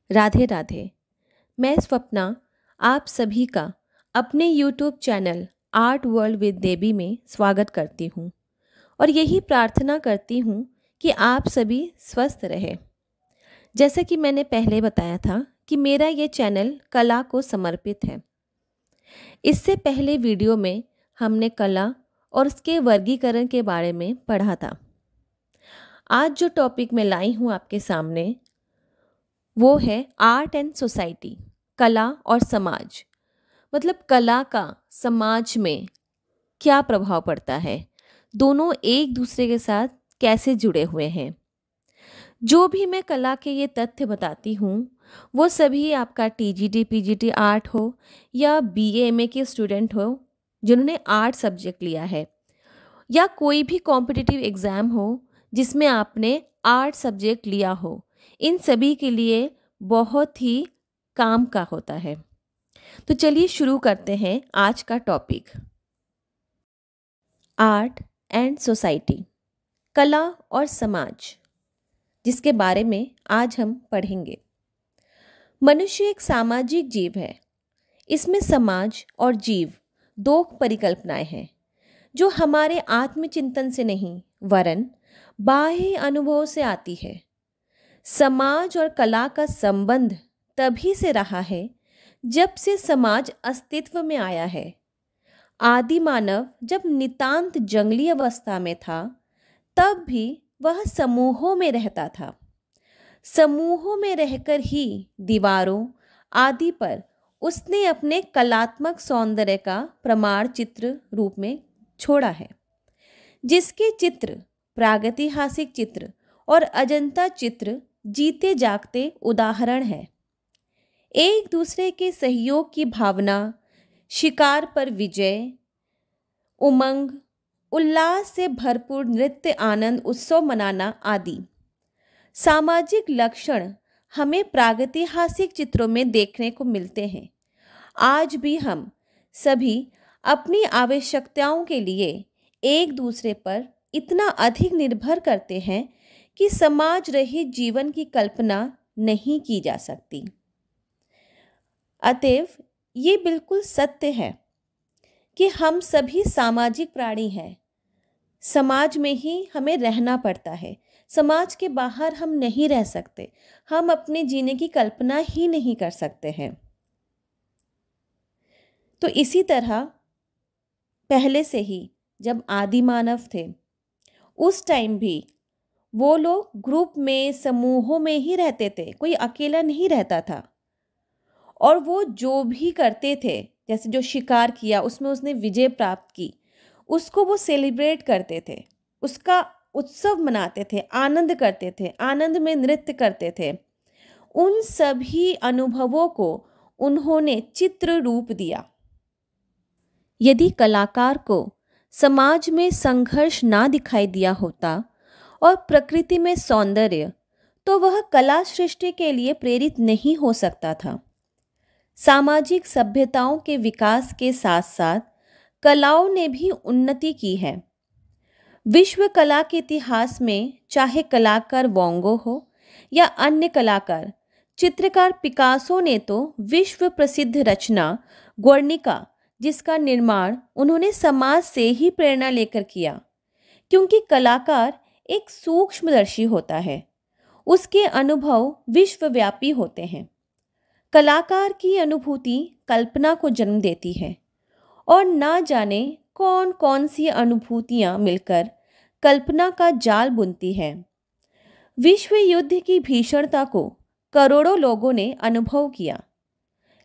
राधे राधे। मैं स्वप्ना आप सभी का अपने YouTube channel art world with देबी में स्वागत करती हूँ और यही प्रार्थना करती हूँ कि आप सभी स्वस्थ रहें। जैसा कि मैंने पहले बताया था कि मेरा ये चैनल कला को समर्पित है। इससे पहले वीडियो में हमने कला और उसके वर्गीकरण के बारे में पढ़ा था। आज जो टॉपिक मैं लाई हूँ आपके सामने वो है आर्ट एंड सोसाइटी, कला और समाज। मतलब कला का समाज में क्या प्रभाव पड़ता है, दोनों एक दूसरे के साथ कैसे जुड़े हुए हैं। जो भी मैं कला के ये तथ्य बताती हूँ वो सभी आपका टीजीटी पीजीटी आर्ट हो या बीए एमए के स्टूडेंट हो जिन्होंने आर्ट सब्जेक्ट लिया है, या कोई भी कॉम्पिटिटिव एग्ज़ाम हो जिसमें आपने आर्ट सब्जेक्ट लिया हो, इन सभी के लिए बहुत ही काम का होता है। तो चलिए शुरू करते हैं आज का टॉपिक, आर्ट एंड सोसाइटी, कला और समाज, जिसके बारे में आज हम पढ़ेंगे। मनुष्य एक सामाजिक जीव है। इसमें समाज और जीव दो परिकल्पनाएं हैं जो हमारे आत्मचिंतन से नहीं वरन बाह्य अनुभव से आती है। समाज और कला का संबंध तभी से रहा है जब से समाज अस्तित्व में आया है। आदि मानव जब नितांत जंगली अवस्था में था तब भी वह समूहों में रहता था। समूहों में रहकर ही दीवारों आदि पर उसने अपने कलात्मक सौंदर्य का प्रमाण चित्र रूप में छोड़ा है, जिसके चित्र प्रागैतिहासिक चित्र और अजंता चित्र जीते जागते उदाहरण है। एक दूसरे के सहयोग की भावना, शिकार पर विजय, उमंग, उल्लास से भरपूर नृत्य, आनंद उत्सव मनाना आदि सामाजिक लक्षण हमें प्रागैतिहासिक चित्रों में देखने को मिलते हैं। आज भी हम सभी अपनी आवश्यकताओं के लिए एक दूसरे पर इतना अधिक निर्भर करते हैं कि समाज रहित जीवन की कल्पना नहीं की जा सकती। अतएव ये बिल्कुल सत्य है कि हम सभी सामाजिक प्राणी हैं। समाज में ही हमें रहना पड़ता है, समाज के बाहर हम नहीं रह सकते, हम अपने जीने की कल्पना ही नहीं कर सकते हैं। तो इसी तरह पहले से ही जब आदि मानव थे उस टाइम भी वो लोग ग्रुप में समूहों में ही रहते थे, कोई अकेला नहीं रहता था। और वो जो भी करते थे, जैसे जो शिकार किया उसमें उसने विजय प्राप्त की, उसको वो सेलिब्रेट करते थे, उसका उत्सव मनाते थे, आनंद करते थे, आनंद में नृत्य करते थे। उन सभी अनुभवों को उन्होंने चित्र रूप दिया। यदि कलाकार को समाज में संघर्ष ना दिखाई दिया होता और प्रकृति में सौंदर्य, तो वह कला सृष्टि के लिए प्रेरित नहीं हो सकता था। सामाजिक सभ्यताओं के विकास के साथ साथ कलाओं ने भी उन्नति की है। विश्व कला के इतिहास में चाहे कलाकार वैन गॉग हो या अन्य कलाकार, चित्रकार पिकासो ने तो विश्व प्रसिद्ध रचना गुर्निका, जिसका निर्माण उन्होंने समाज से ही प्रेरणा लेकर किया, क्योंकि कलाकार एक सूक्ष्मदर्शी होता है, उसके अनुभव विश्वव्यापी होते हैं। कलाकार की अनुभूति कल्पना को जन्म देती है और ना जाने कौन कौन सी अनुभूतियाँ मिलकर कल्पना का जाल बुनती है। विश्व युद्ध की भीषणता को करोड़ों लोगों ने अनुभव किया,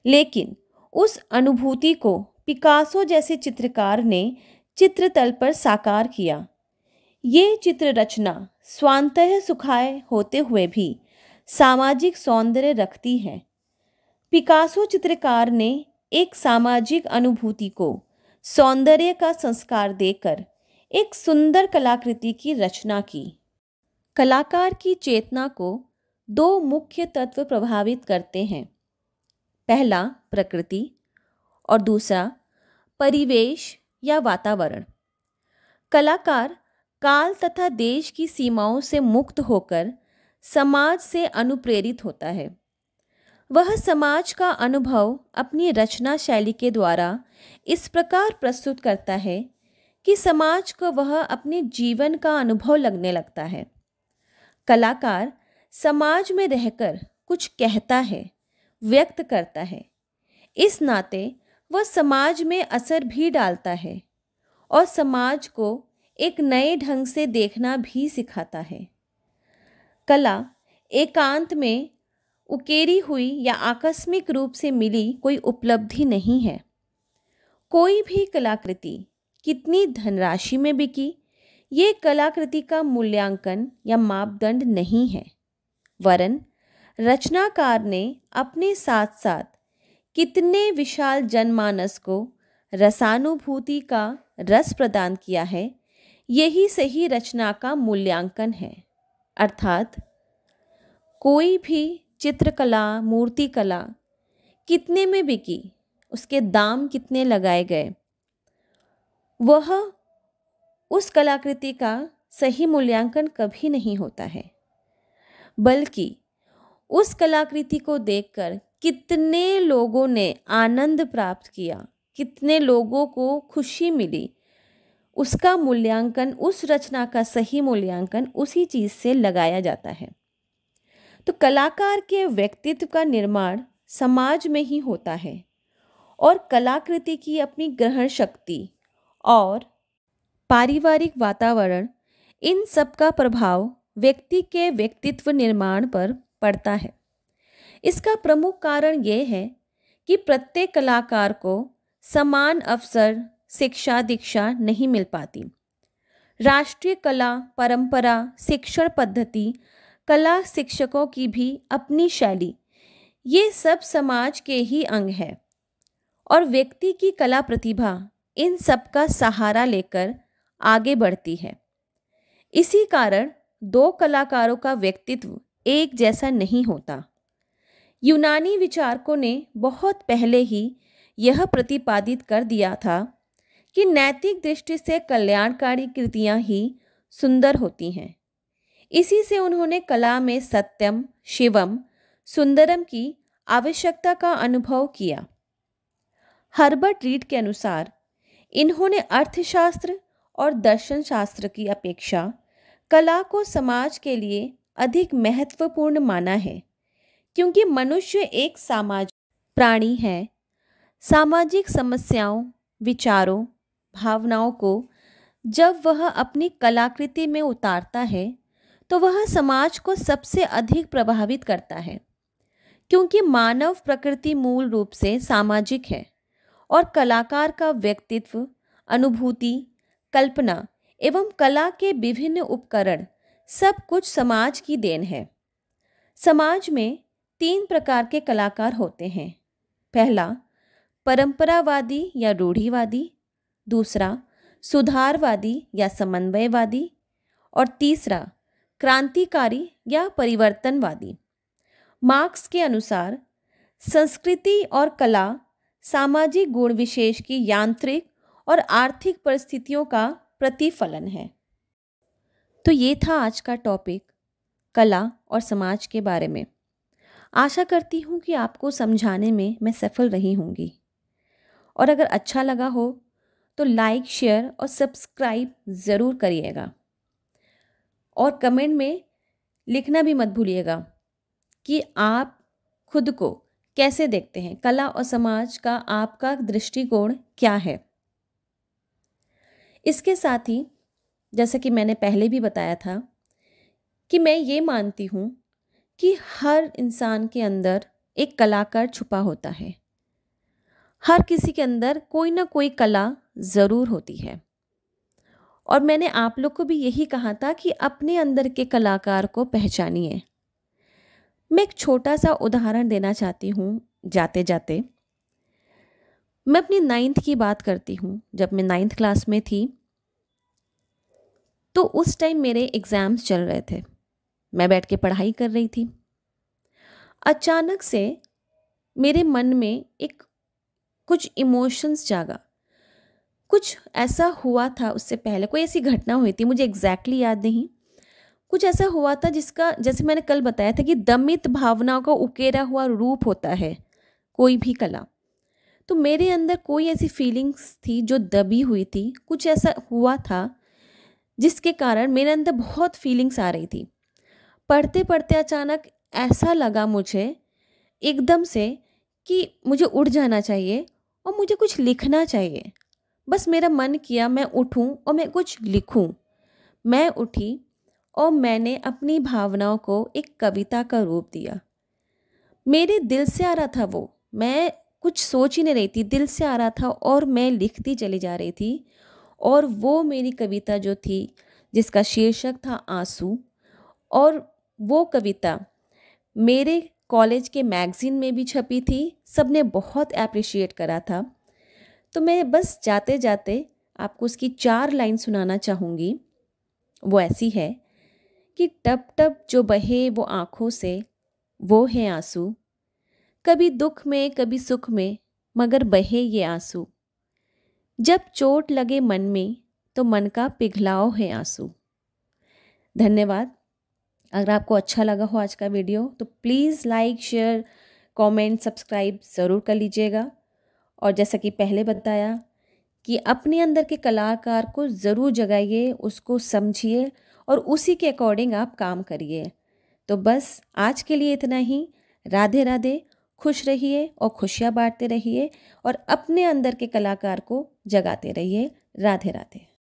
लेकिन उस अनुभूति को पिकासो जैसे चित्रकार ने चित्रतल पर साकार किया। ये चित्र रचना स्वांतः सुखाय होते हुए भी सामाजिक सौंदर्य रखती है। पिकासो चित्रकार ने एक सामाजिक अनुभूति को सौंदर्य का संस्कार देकर एक सुंदर कलाकृति की रचना की। कलाकार की चेतना को दो मुख्य तत्व प्रभावित करते हैं, पहला प्रकृति और दूसरा परिवेश या वातावरण। कलाकार काल तथा देश की सीमाओं से मुक्त होकर समाज से अनुप्रेरित होता है। वह समाज का अनुभव अपनी रचना शैली के द्वारा इस प्रकार प्रस्तुत करता है कि समाज को वह अपने जीवन का अनुभव लगने लगता है। कलाकार समाज में रहकर कुछ कहता है, व्यक्त करता है। इस नाते वह समाज में असर भी डालता है और समाज को एक नए ढंग से देखना भी सिखाता है। कला एकांत में उकेरी हुई या आकस्मिक रूप से मिली कोई उपलब्धि नहीं है। कोई भी कलाकृति कितनी धनराशि में बिकी, ये कलाकृति का मूल्यांकन या मापदंड नहीं है, वरन रचनाकार ने अपने साथ साथ कितने विशाल जनमानस को रसानुभूति का रस प्रदान किया है, यही सही रचना का मूल्यांकन है। अर्थात कोई भी चित्रकला, मूर्तिकला कितने में बिकी, उसके दाम कितने लगाए गए, वह उस कलाकृति का सही मूल्यांकन कभी नहीं होता है, बल्कि उस कलाकृति को देखकर कितने लोगों ने आनंद प्राप्त किया, कितने लोगों को खुशी मिली, उसका मूल्यांकन, उस रचना का सही मूल्यांकन उसी चीज़ से लगाया जाता है। तो कलाकार के व्यक्तित्व का निर्माण समाज में ही होता है और कलाकृति की अपनी ग्रहण शक्ति और पारिवारिक वातावरण, इन सब का प्रभाव व्यक्ति के व्यक्तित्व निर्माण पर पड़ता है। इसका प्रमुख कारण ये है कि प्रत्येक कलाकार को समान अवसर, शिक्षा, दीक्षा नहीं मिल पाती। राष्ट्रीय कला परंपरा, शिक्षण पद्धति, कला शिक्षकों की भी अपनी शैली, ये सब समाज के ही अंग है और व्यक्ति की कला प्रतिभा इन सब का सहारा लेकर आगे बढ़ती है। इसी कारण दो कलाकारों का व्यक्तित्व एक जैसा नहीं होता। यूनानी विचारकों ने बहुत पहले ही यह प्रतिपादित कर दिया था कि नैतिक दृष्टि से कल्याणकारी कृतियां ही सुंदर होती हैं। इसी से उन्होंने कला में सत्यम, शिवम, सुंदरम की आवश्यकता का अनुभव किया। हर्बर्ट रीड के अनुसार इन्होंने अर्थशास्त्र और दर्शन शास्त्र की अपेक्षा कला को समाज के लिए अधिक महत्वपूर्ण माना है, क्योंकि मनुष्य एक सामाजिक प्राणी है। सामाजिक समस्याओं, विचारों, भावनाओं को जब वह अपनी कलाकृति में उतारता है तो वह समाज को सबसे अधिक प्रभावित करता है, क्योंकि मानव प्रकृति मूल रूप से सामाजिक है और कलाकार का व्यक्तित्व, अनुभूति, कल्पना एवं कला के विभिन्न उपकरण सब कुछ समाज की देन है। समाज में 3 प्रकार के कलाकार होते हैं। पहला परंपरावादी या रूढ़िवादी, दूसरा सुधारवादी या समन्वयवादी और तीसरा क्रांतिकारी या परिवर्तनवादी। मार्क्स के अनुसार संस्कृति और कला सामाजिक गुण विशेष की यांत्रिक और आर्थिक परिस्थितियों का प्रतिफलन है। तो ये था आज का टॉपिक, कला और समाज के बारे में। आशा करती हूँ कि आपको समझाने में मैं सफल रही होंगी, और अगर अच्छा लगा हो तो लाइक, शेयर और सब्सक्राइब ज़रूर करिएगा, और कमेंट में लिखना भी मत भूलिएगा कि आप खुद को कैसे देखते हैं, कला और समाज का आपका दृष्टिकोण क्या है। इसके साथ ही जैसा कि मैंने पहले भी बताया था कि मैं ये मानती हूँ कि हर इंसान के अंदर एक कलाकार छुपा होता है। हर किसी के अंदर कोई ना कोई कला ज़रूर होती है, और मैंने आप लोग को भी यही कहा था कि अपने अंदर के कलाकार को पहचानिए। मैं एक छोटा सा उदाहरण देना चाहती हूँ जाते जाते। मैं अपनी 9th की बात करती हूँ। जब मैं 9th क्लास में थी तो उस टाइम मेरे एग्ज़ाम्स चल रहे थे। मैं बैठ के पढ़ाई कर रही थी। अचानक से मेरे मन में एक कुछ इमोशंस जागा। कुछ ऐसा हुआ था उससे पहले, कोई ऐसी घटना हुई थी, मुझे एग्जैक्टली याद नहीं, कुछ ऐसा हुआ था जिसका, जैसे मैंने कल बताया था कि दमित भावनाओं का उकेरा हुआ रूप होता है कोई भी कला। तो मेरे अंदर कोई ऐसी फीलिंग्स थी जो दबी हुई थी, कुछ ऐसा हुआ था जिसके कारण मेरे अंदर बहुत फीलिंग्स आ रही थी। पढ़ते पढ़ते अचानक ऐसा लगा मुझे एकदम से कि मुझे उठ जाना चाहिए और मुझे कुछ लिखना चाहिए। बस मेरा मन किया मैं उठूं और मैं कुछ लिखूं। मैं उठी और मैंने अपनी भावनाओं को एक कविता का रूप दिया। मेरे दिल से आ रहा था वो, मैं कुछ सोच ही नहीं रही थी, दिल से आ रहा था और मैं लिखती चली जा रही थी। और वो मेरी कविता जो थी, जिसका शीर्षक था आंसू, और वो कविता मेरे कॉलेज के मैगज़ीन में भी छपी थी। सबने बहुत एप्रिशिएट करा था। तो मैं बस जाते जाते आपको उसकी 4 लाइन सुनाना चाहूँगी। वो ऐसी है कि टप टप जो बहे वो आँखों से, वो है आंसू। कभी दुख में कभी सुख में, मगर बहे ये आंसू। जब चोट लगे मन में, तो मन का पिघलाओ है आंसू। धन्यवाद। अगर आपको अच्छा लगा हो आज का वीडियो तो please like, share, comment, subscribe ज़रूर कर लीजिएगा। और जैसा कि पहले बताया कि अपने अंदर के कलाकार को ज़रूर जगाइए, उसको समझिए और उसी के अकॉर्डिंग आप काम करिए। तो बस आज के लिए इतना ही। राधे राधे। खुश रहिए और खुशियाँ बांटते रहिए और अपने अंदर के कलाकार को जगाते रहिए। राधे राधे।